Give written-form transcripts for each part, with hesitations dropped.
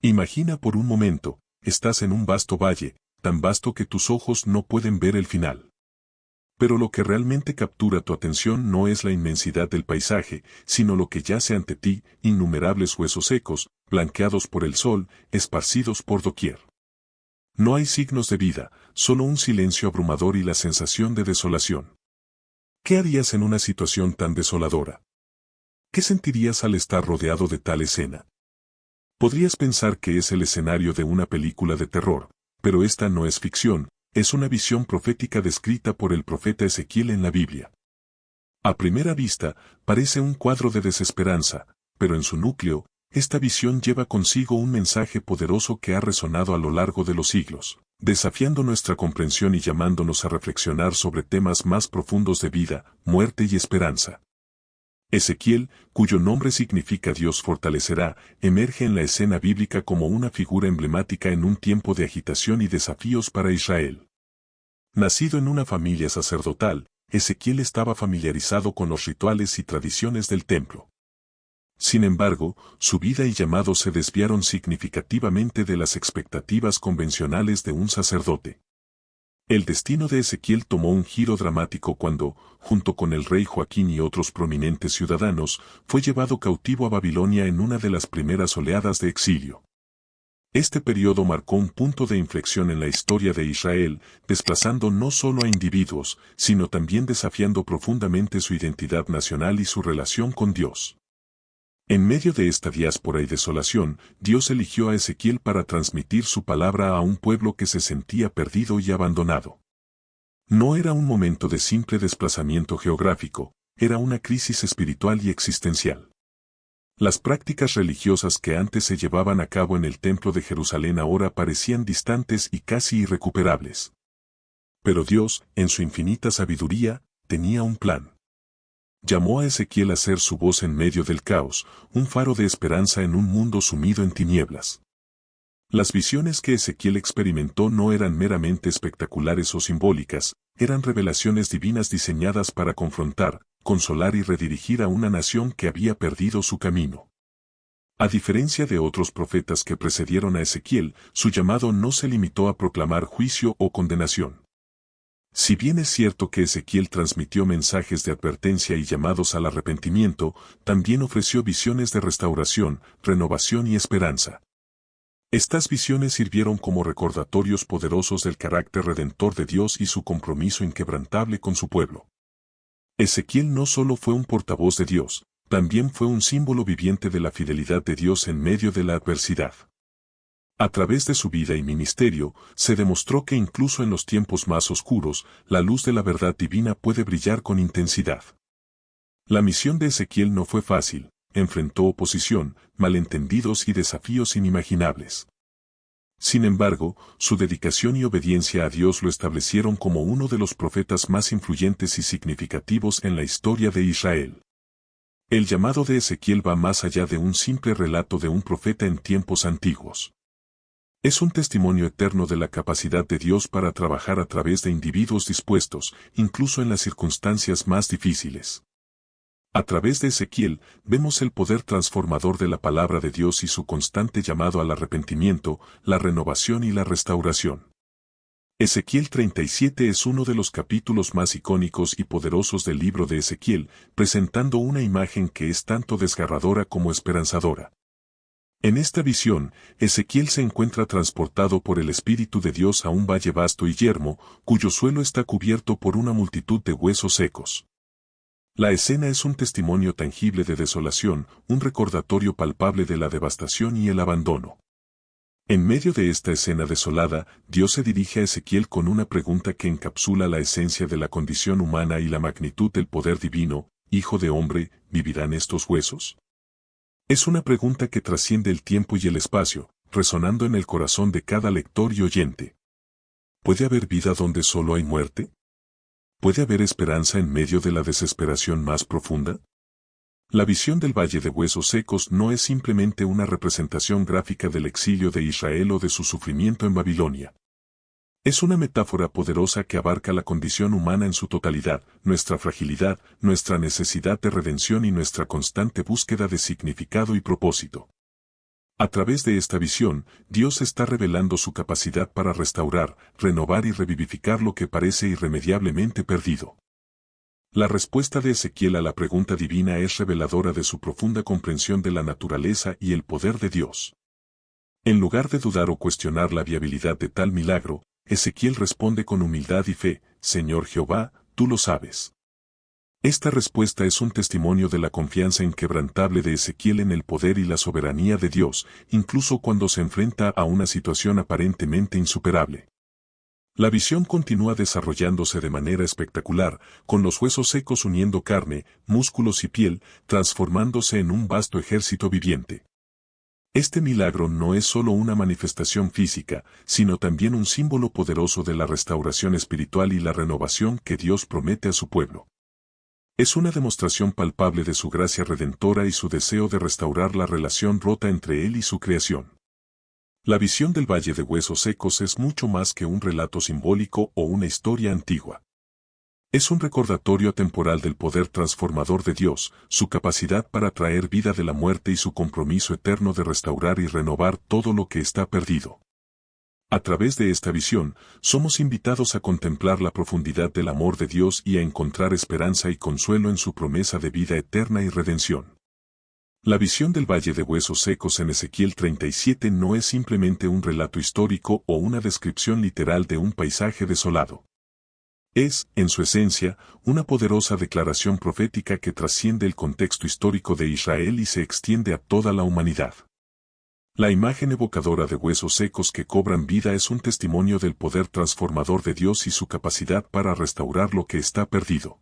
Imagina por un momento, estás en un vasto valle, tan vasto que tus ojos no pueden ver el final. Pero lo que realmente captura tu atención no es la inmensidad del paisaje, sino lo que yace ante ti, innumerables huesos secos, blanqueados por el sol, esparcidos por doquier. No hay signos de vida, solo un silencio abrumador y la sensación de desolación. ¿Qué harías en una situación tan desoladora? ¿Qué sentirías al estar rodeado de tal escena? Podrías pensar que es el escenario de una película de terror, pero esta no es ficción, es una visión profética descrita por el profeta Ezequiel en la Biblia. A primera vista, parece un cuadro de desesperanza, pero en su núcleo, esta visión lleva consigo un mensaje poderoso que ha resonado a lo largo de los siglos, desafiando nuestra comprensión y llamándonos a reflexionar sobre temas más profundos de vida, muerte y esperanza. Ezequiel, cuyo nombre significa Dios fortalecerá, emerge en la escena bíblica como una figura emblemática en un tiempo de agitación y desafíos para Israel. Nacido en una familia sacerdotal, Ezequiel estaba familiarizado con los rituales y tradiciones del templo. Sin embargo, su vida y llamado se desviaron significativamente de las expectativas convencionales de un sacerdote. El destino de Ezequiel tomó un giro dramático cuando, junto con el rey Joaquín y otros prominentes ciudadanos, fue llevado cautivo a Babilonia en una de las primeras oleadas de exilio. Este periodo marcó un punto de inflexión en la historia de Israel, desplazando no solo a individuos, sino también desafiando profundamente su identidad nacional y su relación con Dios. En medio de esta diáspora y desolación, Dios eligió a Ezequiel para transmitir su palabra a un pueblo que se sentía perdido y abandonado. No era un momento de simple desplazamiento geográfico, era una crisis espiritual y existencial. Las prácticas religiosas que antes se llevaban a cabo en el templo de Jerusalén ahora parecían distantes y casi irrecuperables. Pero Dios, en su infinita sabiduría, tenía un plan. Llamó a Ezequiel a ser su voz en medio del caos, un faro de esperanza en un mundo sumido en tinieblas. Las visiones que Ezequiel experimentó no eran meramente espectaculares o simbólicas, eran revelaciones divinas diseñadas para confrontar, consolar y redirigir a una nación que había perdido su camino. A diferencia de otros profetas que precedieron a Ezequiel, su llamado no se limitó a proclamar juicio o condenación. Si bien es cierto que Ezequiel transmitió mensajes de advertencia y llamados al arrepentimiento, también ofreció visiones de restauración, renovación y esperanza. Estas visiones sirvieron como recordatorios poderosos del carácter redentor de Dios y su compromiso inquebrantable con su pueblo. Ezequiel no solo fue un portavoz de Dios, también fue un símbolo viviente de la fidelidad de Dios en medio de la adversidad. A través de su vida y ministerio, se demostró que incluso en los tiempos más oscuros, la luz de la verdad divina puede brillar con intensidad. La misión de Ezequiel no fue fácil, enfrentó oposición, malentendidos y desafíos inimaginables. Sin embargo, su dedicación y obediencia a Dios lo establecieron como uno de los profetas más influyentes y significativos en la historia de Israel. El llamado de Ezequiel va más allá de un simple relato de un profeta en tiempos antiguos. Es un testimonio eterno de la capacidad de Dios para trabajar a través de individuos dispuestos, incluso en las circunstancias más difíciles. A través de Ezequiel, vemos el poder transformador de la palabra de Dios y su constante llamado al arrepentimiento, la renovación y la restauración. Ezequiel 37 es uno de los capítulos más icónicos y poderosos del libro de Ezequiel, presentando una imagen que es tanto desgarradora como esperanzadora. En esta visión, Ezequiel se encuentra transportado por el Espíritu de Dios a un valle vasto y yermo, cuyo suelo está cubierto por una multitud de huesos secos. La escena es un testimonio tangible de desolación, un recordatorio palpable de la devastación y el abandono. En medio de esta escena desolada, Dios se dirige a Ezequiel con una pregunta que encapsula la esencia de la condición humana y la magnitud del poder divino: «Hijo de hombre, ¿vivirán estos huesos?». Es una pregunta que trasciende el tiempo y el espacio, resonando en el corazón de cada lector y oyente. ¿Puede haber vida donde solo hay muerte? ¿Puede haber esperanza en medio de la desesperación más profunda? La visión del Valle de Huesos Secos no es simplemente una representación gráfica del exilio de Israel o de su sufrimiento en Babilonia. Es una metáfora poderosa que abarca la condición humana en su totalidad, nuestra fragilidad, nuestra necesidad de redención y nuestra constante búsqueda de significado y propósito. A través de esta visión, Dios está revelando su capacidad para restaurar, renovar y revivificar lo que parece irremediablemente perdido. La respuesta de Ezequiel a la pregunta divina es reveladora de su profunda comprensión de la naturaleza y el poder de Dios. En lugar de dudar o cuestionar la viabilidad de tal milagro, Ezequiel responde con humildad y fe: Señor Jehová, tú lo sabes. Esta respuesta es un testimonio de la confianza inquebrantable de Ezequiel en el poder y la soberanía de Dios, incluso cuando se enfrenta a una situación aparentemente insuperable. La visión continúa desarrollándose de manera espectacular, con los huesos secos uniendo carne, músculos y piel, transformándose en un vasto ejército viviente. Este milagro no es solo una manifestación física, sino también un símbolo poderoso de la restauración espiritual y la renovación que Dios promete a su pueblo. Es una demostración palpable de su gracia redentora y su deseo de restaurar la relación rota entre Él y su creación. La visión del Valle de Huesos Secos es mucho más que un relato simbólico o una historia antigua. Es un recordatorio temporal del poder transformador de Dios, su capacidad para traer vida de la muerte y su compromiso eterno de restaurar y renovar todo lo que está perdido. A través de esta visión, somos invitados a contemplar la profundidad del amor de Dios y a encontrar esperanza y consuelo en su promesa de vida eterna y redención. La visión del Valle de Huesos Secos en Ezequiel 37 no es simplemente un relato histórico o una descripción literal de un paisaje desolado. Es, en su esencia, una poderosa declaración profética que trasciende el contexto histórico de Israel y se extiende a toda la humanidad. La imagen evocadora de huesos secos que cobran vida es un testimonio del poder transformador de Dios y su capacidad para restaurar lo que está perdido.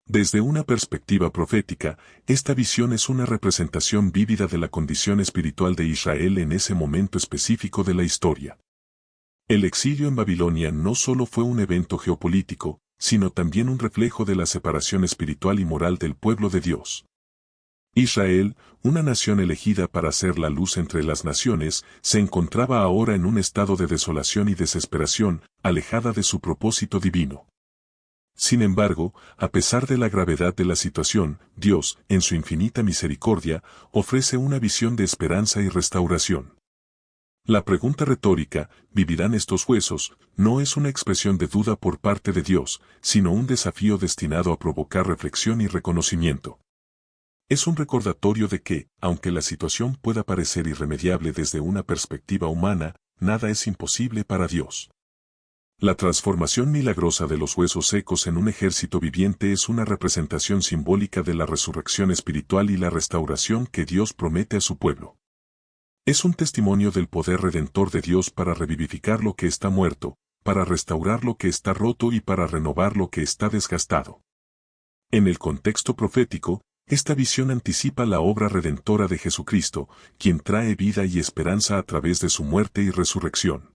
Desde una perspectiva profética, esta visión es una representación vívida de la condición espiritual de Israel en ese momento específico de la historia. El exilio en Babilonia no solo fue un evento geopolítico, sino también un reflejo de la separación espiritual y moral del pueblo de Dios. Israel, una nación elegida para ser la luz entre las naciones, se encontraba ahora en un estado de desolación y desesperación, alejada de su propósito divino. Sin embargo, a pesar de la gravedad de la situación, Dios, en su infinita misericordia, ofrece una visión de esperanza y restauración. La pregunta retórica, ¿vivirán estos huesos?, no es una expresión de duda por parte de Dios, sino un desafío destinado a provocar reflexión y reconocimiento. Es un recordatorio de que, aunque la situación pueda parecer irremediable desde una perspectiva humana, nada es imposible para Dios. La transformación milagrosa de los huesos secos en un ejército viviente es una representación simbólica de la resurrección espiritual y la restauración que Dios promete a su pueblo. Es un testimonio del poder redentor de Dios para revivificar lo que está muerto, para restaurar lo que está roto y para renovar lo que está desgastado. En el contexto profético, esta visión anticipa la obra redentora de Jesucristo, quien trae vida y esperanza a través de su muerte y resurrección.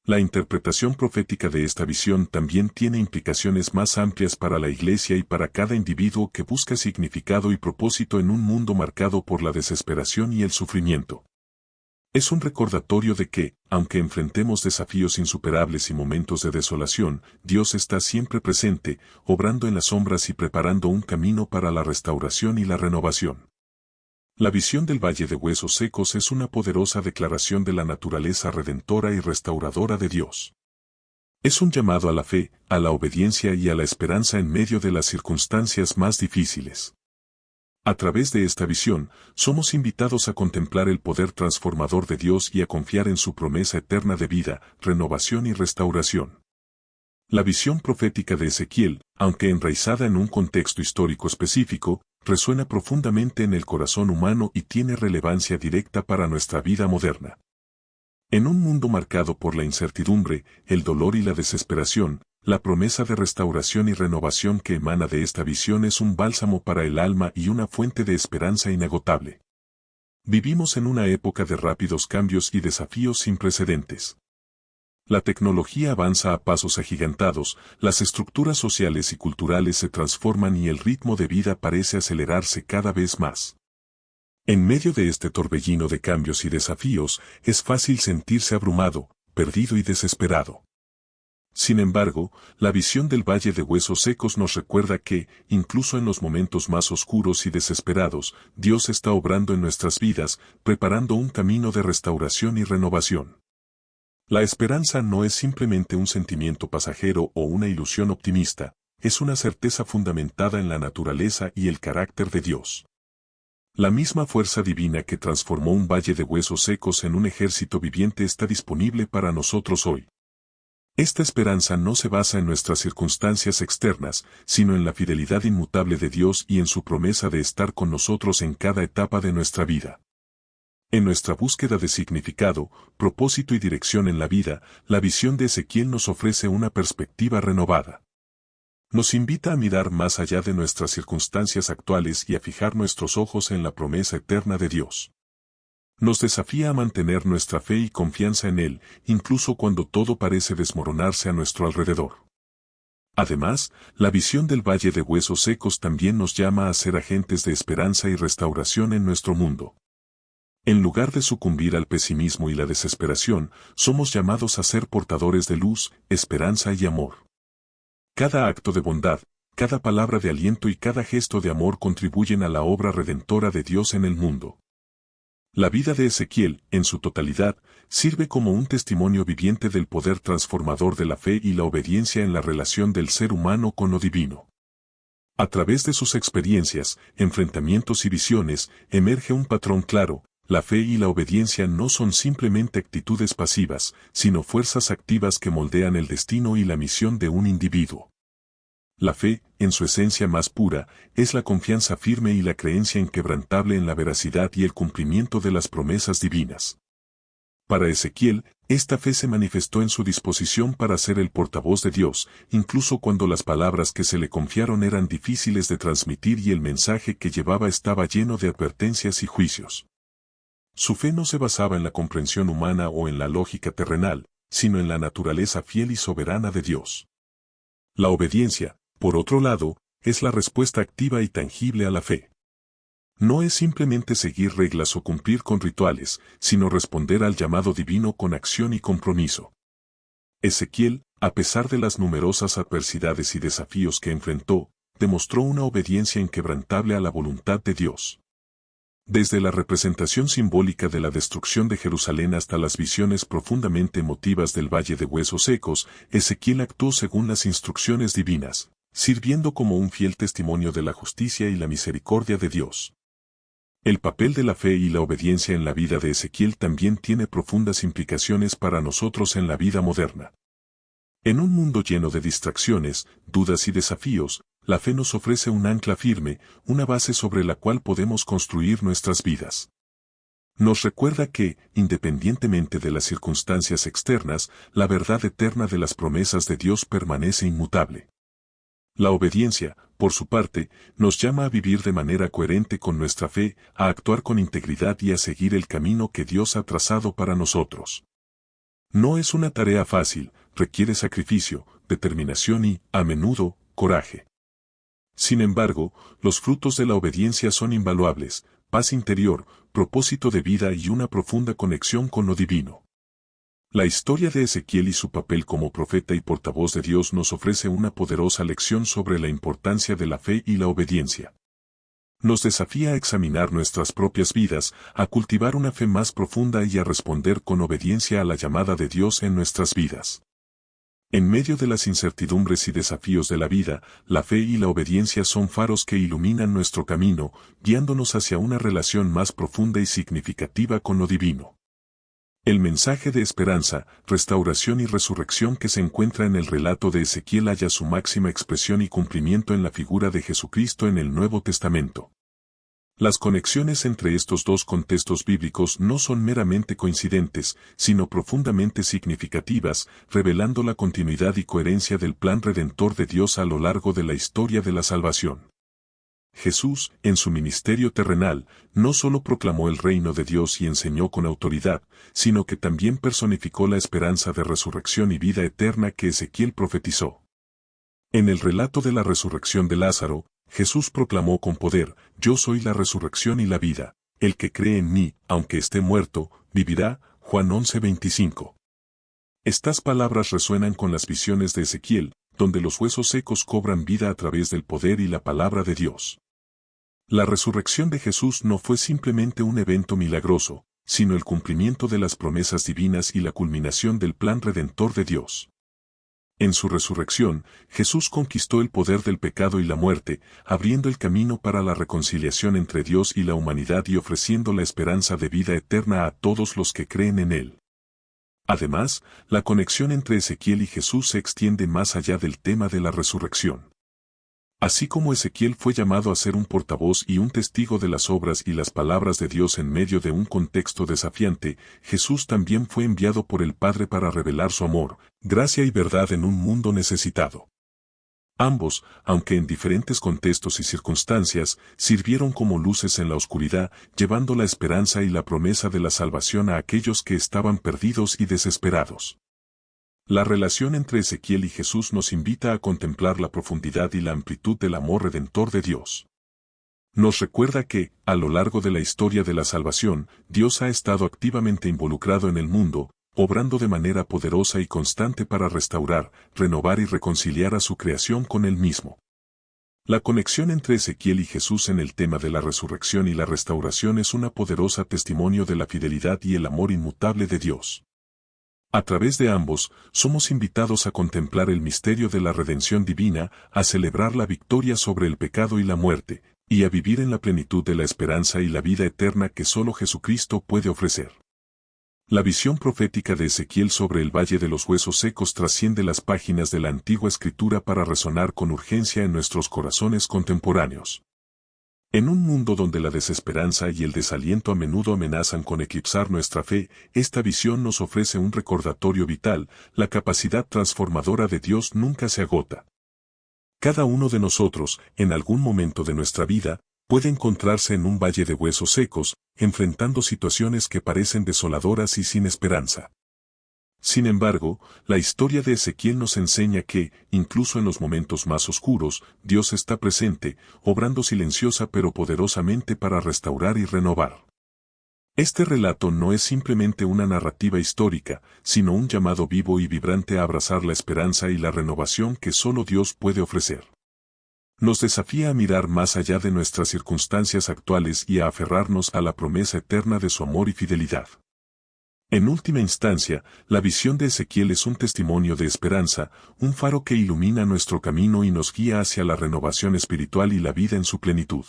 La interpretación profética de esta visión también tiene implicaciones más amplias para la Iglesia y para cada individuo que busca significado y propósito en un mundo marcado por la desesperación y el sufrimiento. Es un recordatorio de que, aunque enfrentemos desafíos insuperables y momentos de desolación, Dios está siempre presente, obrando en las sombras y preparando un camino para la restauración y la renovación. La visión del Valle de Huesos Secos es una poderosa declaración de la naturaleza redentora y restauradora de Dios. Es un llamado a la fe, a la obediencia y a la esperanza en medio de las circunstancias más difíciles. A través de esta visión, somos invitados a contemplar el poder transformador de Dios y a confiar en su promesa eterna de vida, renovación y restauración. La visión profética de Ezequiel, aunque enraizada en un contexto histórico específico, resuena profundamente en el corazón humano y tiene relevancia directa para nuestra vida moderna. En un mundo marcado por la incertidumbre, el dolor y la desesperación, la promesa de restauración y renovación que emana de esta visión es un bálsamo para el alma y una fuente de esperanza inagotable. Vivimos en una época de rápidos cambios y desafíos sin precedentes. La tecnología avanza a pasos agigantados, las estructuras sociales y culturales se transforman y el ritmo de vida parece acelerarse cada vez más. En medio de este torbellino de cambios y desafíos, es fácil sentirse abrumado, perdido y desesperado. Sin embargo, la visión del valle de huesos secos nos recuerda que, incluso en los momentos más oscuros y desesperados, Dios está obrando en nuestras vidas, preparando un camino de restauración y renovación. La esperanza no es simplemente un sentimiento pasajero o una ilusión optimista, es una certeza fundamentada en la naturaleza y el carácter de Dios. La misma fuerza divina que transformó un valle de huesos secos en un ejército viviente está disponible para nosotros hoy. Esta esperanza no se basa en nuestras circunstancias externas, sino en la fidelidad inmutable de Dios y en su promesa de estar con nosotros en cada etapa de nuestra vida. En nuestra búsqueda de significado, propósito y dirección en la vida, la visión de Ezequiel nos ofrece una perspectiva renovada. Nos invita a mirar más allá de nuestras circunstancias actuales y a fijar nuestros ojos en la promesa eterna de Dios. Nos desafía a mantener nuestra fe y confianza en Él, incluso cuando todo parece desmoronarse a nuestro alrededor. Además, la visión del Valle de Huesos Secos también nos llama a ser agentes de esperanza y restauración en nuestro mundo. En lugar de sucumbir al pesimismo y la desesperación, somos llamados a ser portadores de luz, esperanza y amor. Cada acto de bondad, cada palabra de aliento y cada gesto de amor contribuyen a la obra redentora de Dios en el mundo. La vida de Ezequiel, en su totalidad, sirve como un testimonio viviente del poder transformador de la fe y la obediencia en la relación del ser humano con lo divino. A través de sus experiencias, enfrentamientos y visiones, emerge un patrón claro: la fe y la obediencia no son simplemente actitudes pasivas, sino fuerzas activas que moldean el destino y la misión de un individuo. La fe, en su esencia más pura, es la confianza firme y la creencia inquebrantable en la veracidad y el cumplimiento de las promesas divinas. Para Ezequiel, esta fe se manifestó en su disposición para ser el portavoz de Dios, incluso cuando las palabras que se le confiaron eran difíciles de transmitir y el mensaje que llevaba estaba lleno de advertencias y juicios. Su fe no se basaba en la comprensión humana o en la lógica terrenal, sino en la naturaleza fiel y soberana de Dios. La obediencia, por otro lado, es la respuesta activa y tangible a la fe. No es simplemente seguir reglas o cumplir con rituales, sino responder al llamado divino con acción y compromiso. Ezequiel, a pesar de las numerosas adversidades y desafíos que enfrentó, demostró una obediencia inquebrantable a la voluntad de Dios. Desde la representación simbólica de la destrucción de Jerusalén hasta las visiones profundamente emotivas del Valle de Huesos Secos, Ezequiel actuó según las instrucciones divinas, sirviendo como un fiel testimonio de la justicia y la misericordia de Dios. El papel de la fe y la obediencia en la vida de Ezequiel también tiene profundas implicaciones para nosotros en la vida moderna. En un mundo lleno de distracciones, dudas y desafíos, la fe nos ofrece un ancla firme, una base sobre la cual podemos construir nuestras vidas. Nos recuerda que, independientemente de las circunstancias externas, la verdad eterna de las promesas de Dios permanece inmutable. La obediencia, por su parte, nos llama a vivir de manera coherente con nuestra fe, a actuar con integridad y a seguir el camino que Dios ha trazado para nosotros. No es una tarea fácil, requiere sacrificio, determinación y, a menudo, coraje. Sin embargo, los frutos de la obediencia son invaluables: paz interior, propósito de vida y una profunda conexión con lo divino. La historia de Ezequiel y su papel como profeta y portavoz de Dios nos ofrece una poderosa lección sobre la importancia de la fe y la obediencia. Nos desafía a examinar nuestras propias vidas, a cultivar una fe más profunda y a responder con obediencia a la llamada de Dios en nuestras vidas. En medio de las incertidumbres y desafíos de la vida, la fe y la obediencia son faros que iluminan nuestro camino, guiándonos hacia una relación más profunda y significativa con lo divino. El mensaje de esperanza, restauración y resurrección que se encuentra en el relato de Ezequiel halla su máxima expresión y cumplimiento en la figura de Jesucristo en el Nuevo Testamento. Las conexiones entre estos dos contextos bíblicos no son meramente coincidentes, sino profundamente significativas, revelando la continuidad y coherencia del plan redentor de Dios a lo largo de la historia de la salvación. Jesús, en su ministerio terrenal, no solo proclamó el reino de Dios y enseñó con autoridad, sino que también personificó la esperanza de resurrección y vida eterna que Ezequiel profetizó. En el relato de la resurrección de Lázaro, Jesús proclamó con poder: «Yo soy la resurrección y la vida, el que cree en mí, aunque esté muerto, vivirá». Juan 11:25. Estas palabras resuenan con las visiones de Ezequiel, donde los huesos secos cobran vida a través del poder y la palabra de Dios. La resurrección de Jesús no fue simplemente un evento milagroso, sino el cumplimiento de las promesas divinas y la culminación del plan redentor de Dios. En su resurrección, Jesús conquistó el poder del pecado y la muerte, abriendo el camino para la reconciliación entre Dios y la humanidad y ofreciendo la esperanza de vida eterna a todos los que creen en Él. Además, la conexión entre Ezequiel y Jesús se extiende más allá del tema de la resurrección. Así como Ezequiel fue llamado a ser un portavoz y un testigo de las obras y las palabras de Dios en medio de un contexto desafiante, Jesús también fue enviado por el Padre para revelar su amor, gracia y verdad en un mundo necesitado. Ambos, aunque en diferentes contextos y circunstancias, sirvieron como luces en la oscuridad, llevando la esperanza y la promesa de la salvación a aquellos que estaban perdidos y desesperados. La relación entre Ezequiel y Jesús nos invita a contemplar la profundidad y la amplitud del amor redentor de Dios. Nos recuerda que, a lo largo de la historia de la salvación, Dios ha estado activamente involucrado en el mundo, obrando de manera poderosa y constante para restaurar, renovar y reconciliar a su creación con Él mismo. La conexión entre Ezequiel y Jesús en el tema de la resurrección y la restauración es una poderosa testimonio de la fidelidad y el amor inmutable de Dios. A través de ambos, somos invitados a contemplar el misterio de la redención divina, a celebrar la victoria sobre el pecado y la muerte, y a vivir en la plenitud de la esperanza y la vida eterna que solo Jesucristo puede ofrecer. La visión profética de Ezequiel sobre el Valle de los Huesos Secos trasciende las páginas de la Antigua Escritura para resonar con urgencia en nuestros corazones contemporáneos. En un mundo donde la desesperanza y el desaliento a menudo amenazan con eclipsar nuestra fe, esta visión nos ofrece un recordatorio vital: la capacidad transformadora de Dios nunca se agota. Cada uno de nosotros, en algún momento de nuestra vida, puede encontrarse en un valle de huesos secos, enfrentando situaciones que parecen desoladoras y sin esperanza. Sin embargo, la historia de Ezequiel nos enseña que, incluso en los momentos más oscuros, Dios está presente, obrando silenciosa pero poderosamente para restaurar y renovar. Este relato no es simplemente una narrativa histórica, sino un llamado vivo y vibrante a abrazar la esperanza y la renovación que solo Dios puede ofrecer. Nos desafía a mirar más allá de nuestras circunstancias actuales y a aferrarnos a la promesa eterna de su amor y fidelidad. En última instancia, la visión de Ezequiel es un testimonio de esperanza, un faro que ilumina nuestro camino y nos guía hacia la renovación espiritual y la vida en su plenitud.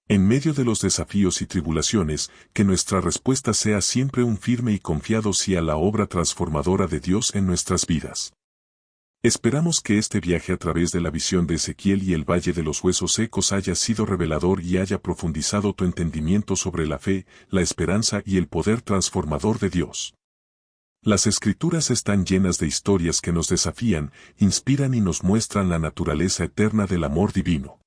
En medio de los desafíos y tribulaciones, que nuestra respuesta sea siempre un firme y confiado sí a la obra transformadora de Dios en nuestras vidas. Esperamos que este viaje a través de la visión de Ezequiel y el Valle de los Huesos Secos haya sido revelador y haya profundizado tu entendimiento sobre la fe, la esperanza y el poder transformador de Dios. Las Escrituras están llenas de historias que nos desafían, inspiran y nos muestran la naturaleza eterna del amor divino.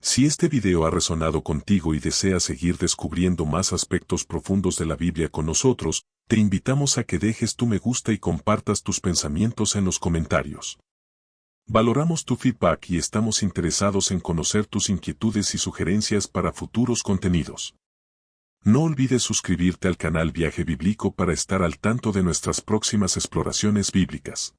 Si este video ha resonado contigo y deseas seguir descubriendo más aspectos profundos de la Biblia con nosotros, te invitamos a que dejes tu me gusta y compartas tus pensamientos en los comentarios. Valoramos tu feedback y estamos interesados en conocer tus inquietudes y sugerencias para futuros contenidos. No olvides suscribirte al canal Viaje Bíblico para estar al tanto de nuestras próximas exploraciones bíblicas.